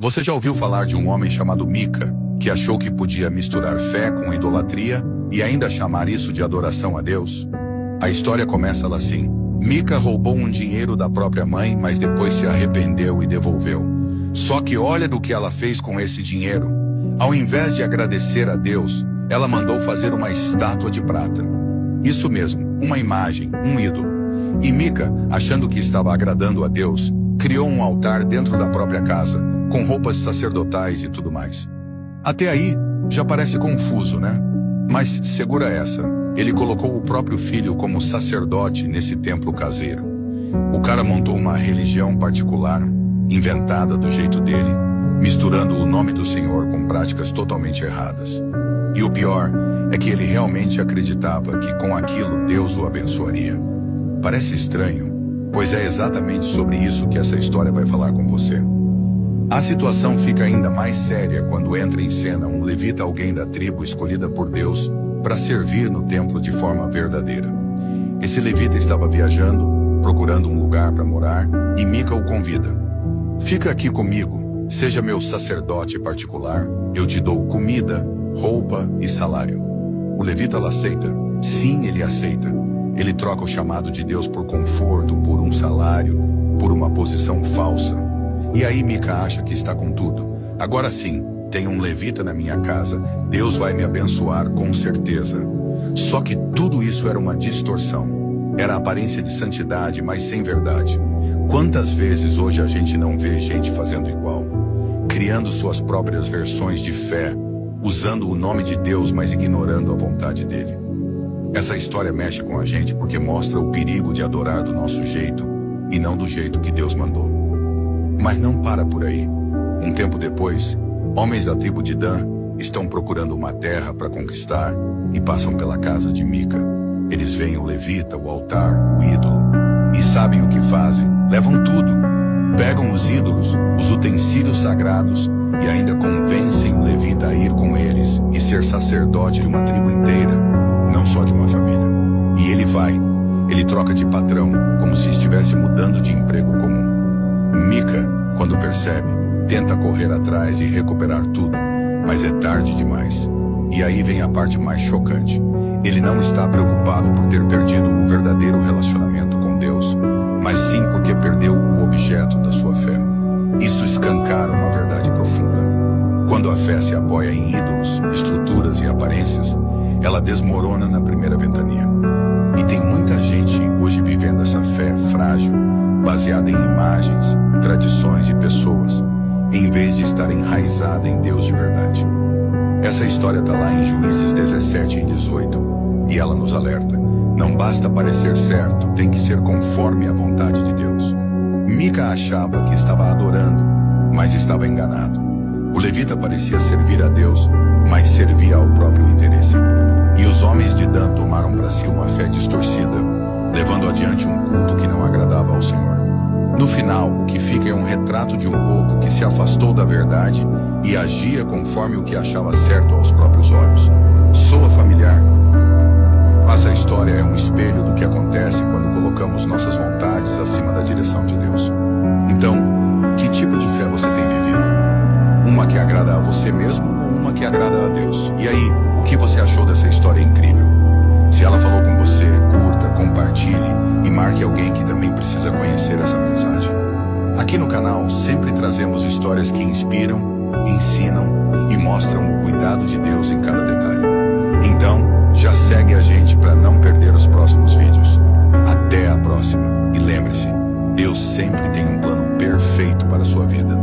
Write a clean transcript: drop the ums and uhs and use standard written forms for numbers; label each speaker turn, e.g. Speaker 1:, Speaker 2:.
Speaker 1: Você já ouviu falar de um homem chamado Mica, que achou que podia misturar fé com idolatria e ainda chamar isso de adoração a Deus? A história começa lá assim. Mica roubou um dinheiro da própria mãe, mas depois se arrependeu e devolveu. Só que olha do que ela fez com esse dinheiro. Ao invés de agradecer a Deus, ela mandou fazer uma estátua de prata. Isso mesmo, uma imagem, um ídolo. E Mica, achando que estava agradando a Deus, criou um altar dentro da própria casa, com roupas sacerdotais e tudo mais. Até aí, já parece confuso, né? Mas segura essa. Ele colocou o próprio filho como sacerdote nesse templo caseiro. O cara montou uma religião particular, inventada do jeito dele, misturando o nome do Senhor com práticas totalmente erradas. E o pior é que ele realmente acreditava que com aquilo Deus o abençoaria. Parece estranho, pois é exatamente sobre isso que essa história vai falar com você. A situação fica ainda mais séria quando entra em cena um levita, alguém da tribo escolhida por Deus para servir no templo de forma verdadeira. Esse levita estava viajando, procurando um lugar para morar, e Mica o convida. Fica aqui comigo, seja meu sacerdote particular, eu te dou comida, roupa e salário. O levita aceita? Sim, ele aceita. Ele troca o chamado de Deus por conforto, por um salário, por uma posição falsa. E aí Mica acha que está com tudo. Agora sim, tem um levita na minha casa, Deus vai me abençoar com certeza. Só que tudo isso era uma distorção. Era a aparência de santidade, mas sem verdade. Quantas vezes hoje a gente não vê gente fazendo igual? Criando suas próprias versões de fé, usando o nome de Deus, mas ignorando a vontade dele. Essa história mexe com a gente porque mostra o perigo de adorar do nosso jeito e não do jeito que Deus mandou. Mas não para por aí. Um tempo depois, homens da tribo de Dan estão procurando uma terra para conquistar e passam pela casa de Mica. Eles veem o levita, o altar, o ídolo e sabem o que fazem. Levam tudo. Pegam os ídolos, os utensílios sagrados e ainda convencem o levita a ir com eles e ser sacerdote de uma tribo inteira, não só de uma família. E ele vai. Ele troca de patrão, como se estivesse mudando de emprego comum. Mica, quando percebe, tenta correr atrás e recuperar tudo, mas é tarde demais. E aí vem a parte mais chocante. Ele não está preocupado por ter perdido um verdadeiro relacionamento com Deus, mas sim porque perdeu o objeto da sua fé. Isso escancara uma verdade profunda. Quando a fé se apoia em ídolos, estruturas e aparências, ela desmorona na primeira ventania. E tem muita gente hoje vivendo essa fé frágil, baseada em imagens, tradições e pessoas, em vez de estar enraizada em Deus de verdade. Essa história está lá em Juízes 17 e 18, e ela nos alerta. Não basta parecer certo, tem que ser conforme a vontade de Deus. Mica achava que estava adorando, mas estava enganado. O levita parecia servir a Deus, mas servia ao próprio interesse. E os homens de Dan tomaram para si uma fé distorcida, levando adiante um culto que não agradava ao Senhor. No final, o que fica é um retrato de um povo que se afastou da verdade e agia conforme o que achava certo aos próprios olhos. Soa familiar? Essa história é um espelho do que acontece quando colocamos nossas vontades acima da direção de Deus. Então, que tipo de fé você tem vivido? Uma que agrada a você mesmo ou uma que agrada a Deus? E aí, o que você achou dessa história incrível? Se ela falou com você, curta, compartilhe e marque alguém que também precisa conhecer essa mensagem. Aqui no canal sempre trazemos histórias que inspiram, ensinam e mostram o cuidado de Deus em cada detalhe. Então, já segue a gente para não perder os próximos vídeos. Até a próxima. E lembre-se, Deus sempre tem um plano perfeito para a sua vida.